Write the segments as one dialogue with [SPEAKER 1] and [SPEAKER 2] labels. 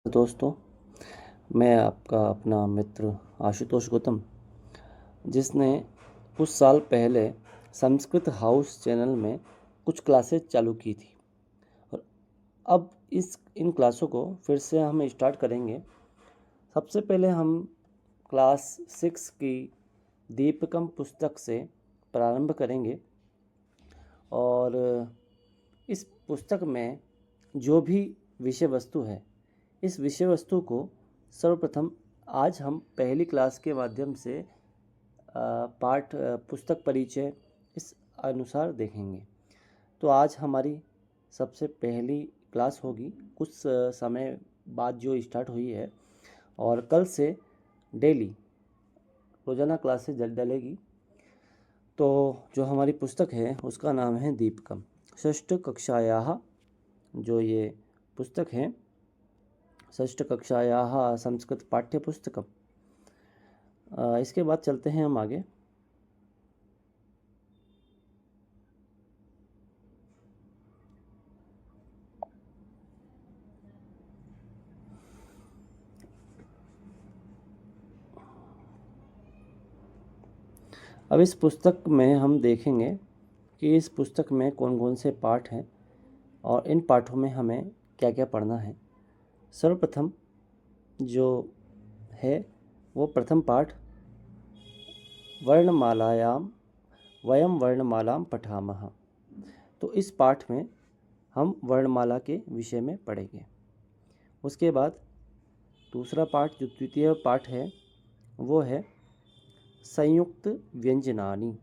[SPEAKER 1] दोस्तों, मैं आपका अपना मित्र आशुतोष गौतम, जिसने कुछ साल पहले संस्कृत हाउस चैनल में कुछ क्लासेस चालू की थी और अब इन क्लासों को फिर से हम स्टार्ट करेंगे। सबसे पहले हम क्लास 6 की दीपकम पुस्तक से प्रारंभ करेंगे और इस पुस्तक में जो भी विषय वस्तु है, इस विषय वस्तु को सर्वप्रथम आज हम पहली क्लास के माध्यम से पाठ पुस्तक परिचय इस अनुसार देखेंगे। तो आज हमारी सबसे पहली क्लास होगी, कुछ समय बाद जो स्टार्ट हुई है और कल से डेली रोज़ाना क्लासेस डलेगी। तो जो हमारी पुस्तक है उसका नाम है दीपकम, षष्ठ कक्षायाः जो ये पुस्तक है, षष्ठ कक्षायाः संस्कृत पाठ्यपुस्तकम्। इसके बाद चलते हैं हम आगे। अब इस पुस्तक में हम देखेंगे कि इस पुस्तक में कौन कौन से पाठ हैं और इन पाठों में हमें क्या क्या पढ़ना है। सर्वप्रथम जो है वो प्रथम पाठ, वर्णमालायां वयम वर्णमालां पठामः। तो इस पाठ में हम वर्णमाला के विषय में पढ़ेंगे। उसके बाद दूसरा पाठ, जो द्वितीय पाठ है, वो है संयुक्त व्यंजनानि।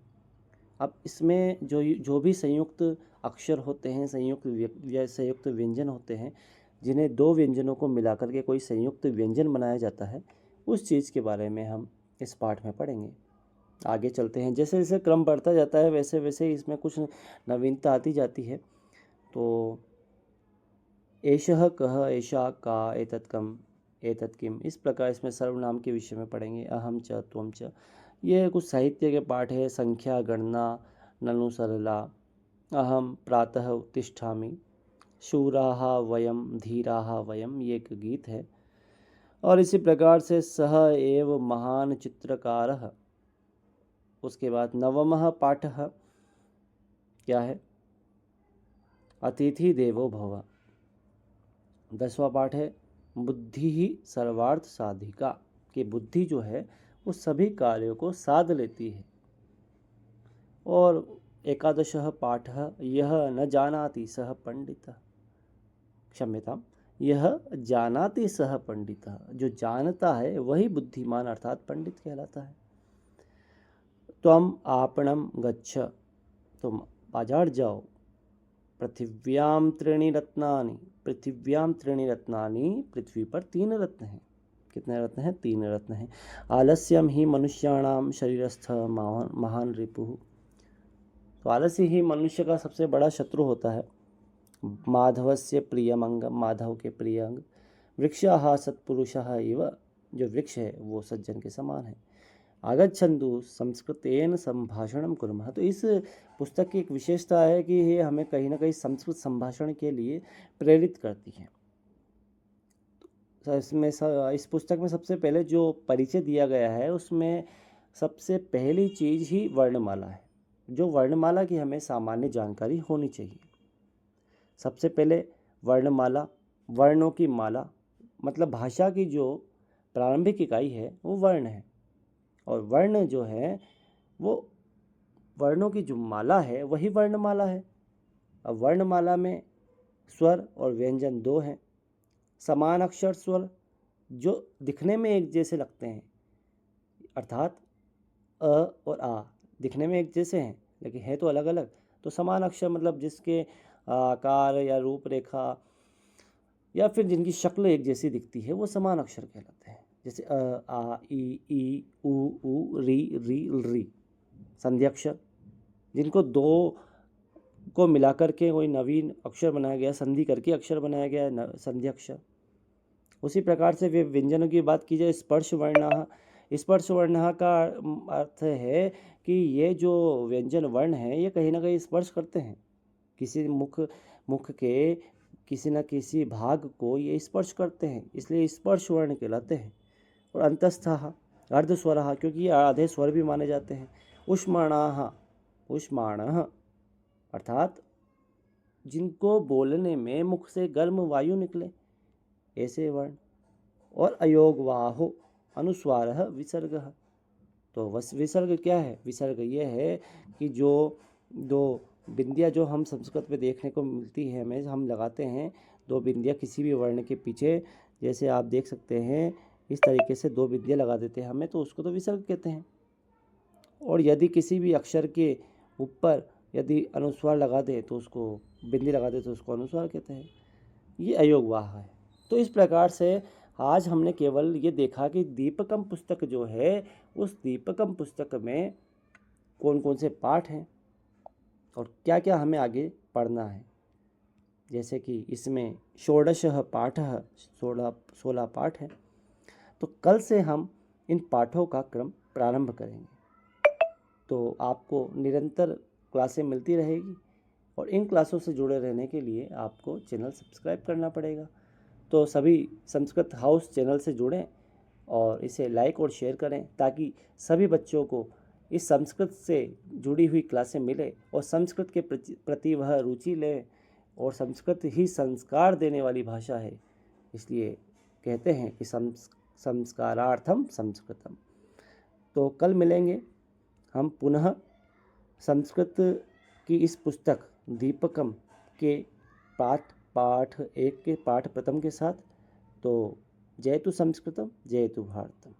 [SPEAKER 1] अब इसमें जो भी संयुक्त अक्षर होते हैं, संयुक्त व्यंजन होते हैं, जिन्हें दो व्यंजनों को मिलाकर के कोई संयुक्त व्यंजन बनाया जाता है, उस चीज़ के बारे में हम इस पाठ में पढ़ेंगे। आगे चलते हैं, जैसे जैसे क्रम बढ़ता जाता है वैसे वैसे इसमें कुछ नवीनता आती जाती है। तो एषः कः, एषा का, एतत् कम्, एतत् किम्, इस प्रकार इसमें सर्वनाम के विषय में पढ़ेंगे। अहम च, त्वं च, ये कुछ साहित्य के पाठ है। संख्या, गणना, ननु सरला, अहम प्रातः उत्तिष्ठामि, शूराः वयम, धीराः वयम, ये एक गीत है। और इसी प्रकार से सः एव महान चित्रकारः। उसके बाद नवमः पाठः क्या है, अतिथि देवो भव। 10वां पाठ है बुद्धि ही सर्वार्थ साधिका, कि बुद्धि जो है वो सभी कार्यों को साध लेती है। और 11वां पाठ, यह न जानाति सह पंडितः, क्षम्यताम, यह जानाति सह पंडितः, जो जानता है वही बुद्धिमान अर्थात पंडित कहलाता है। त्वम आपणम गच्छ, तुम बाजार जाओ। पृथिव्याम त्रीणि रत्नानि, पृथिव्याम त्रीणि रत्नानि, पृथ्वी पर 3 रत्न हैं। कितने रत्न हैं? 3 रत्न हैं। आलस्यम ही मनुष्याणाम शरीरस्थ महान रिपुः। तो आलस्य ही मनुष्य का सबसे बड़ा शत्रु होता है। माधवस्य प्रियम अंग, माधव के प्रिय अंग। वृक्षः सत्पुरुषः इव, जो वृक्ष है वो सज्जन के समान है। आगच्छन्तु संस्कृतेन संभाषणं कुर्मः। तो इस पुस्तक की एक विशेषता है कि ये हमें कहीं ना कहीं संस्कृत संभाषण के लिए प्रेरित करती है। तो इसमें इस पुस्तक में सबसे पहले जो परिचय दिया गया है उसमें सबसे पहली चीज़ ही वर्णमाला है, जो वर्णमाला की हमें सामान्य जानकारी होनी चाहिए। सबसे पहले वर्णमाला, वर्णों की माला, मतलब भाषा की जो प्रारंभिक इकाई है वो वर्ण है। और वर्ण जो है वो वर्णों की जो माला है वही वर्णमाला है। अब वर्णमाला में स्वर और व्यंजन 2 हैं। समान अक्षर स्वर जो दिखने में एक जैसे लगते हैं, अर्थात अ और आ दिखने में एक जैसे हैं लेकिन है तो अलग अलग। तो समान अक्षर मतलब जिसके आकार या रूपरेखा या फिर जिनकी शक्ल एक जैसी दिखती है वो समान अक्षर कहलाते हैं। जैसे अ, आ, ई, उ, री। संधि अक्षर, जिनको 2 को मिलाकर के कोई नवीन अक्षर बनाया गया, संधि करके अक्षर बनाया गया है, संधि अक्षर। उसी प्रकार से वे व्यंजनों की बात की जाए, स्पर्श वर्णः, स्पर्श वर्णः का अर्थ है कि ये जो व्यंजन वर्ण हैं ये कहीं ना कहीं स्पर्श करते हैं किसी मुख के किसी न किसी भाग को ये स्पर्श करते हैं, इसलिए स्पर्श वर्ण कहलाते हैं। और अंतस्थः अर्धस्वरः, क्योंकि ये आधे स्वर भी माने जाते हैं। उष्माणाः, उष्माणः अर्थात जिनको बोलने में मुख से गर्म वायु निकले, ऐसे वर्ण। और अयोगवाहो अनुस्वारः विसर्गः, तो विसर्ग क्या है? विसर्ग ये है कि जो दो बिंदियाँ जो हम संस्कृत में देखने को मिलती है, हमें हम लगाते हैं दो बिंदियाँ किसी भी वर्ण के पीछे, जैसे आप देख सकते हैं इस तरीके से दो बिंदियाँ लगा देते हैं हमें, तो उसको तो विसर्ग कहते हैं। और यदि किसी भी अक्षर के ऊपर यदि अनुस्वार लगा दे तो उसको बिंदी लगा दे तो उसको अनुस्वार कहते हैं। ये अयोगवाह है। तो इस प्रकार से आज हमने केवल ये देखा कि दीपकम पुस्तक जो है, उस दीपकम पुस्तक में कौन कौन से पाठ हैं और क्या क्या हमें आगे पढ़ना है। जैसे कि इसमें षोडशः पाठः, 16 पाठ है। तो कल से हम इन पाठों का क्रम प्रारंभ करेंगे। तो आपको निरंतर क्लासें मिलती रहेगी और इन क्लासों से जुड़े रहने के लिए आपको चैनल सब्सक्राइब करना पड़ेगा। तो सभी संस्कृत हाउस चैनल से जुड़ें और इसे लाइक और शेयर करें, ताकि सभी बच्चों को इस संस्कृत से जुड़ी हुई क्लासें मिले और संस्कृत के प्रति वह रुचि लें। और संस्कृत ही संस्कार देने वाली भाषा है, इसलिए कहते हैं कि संस्कारार्थम संस्कृतम। तो कल मिलेंगे हम पुनः संस्कृत की इस पुस्तक दीपकम के पाठ 1 के पाठ प्रथम के साथ। तो जयतु संस्कृतम, जयतु भारतम।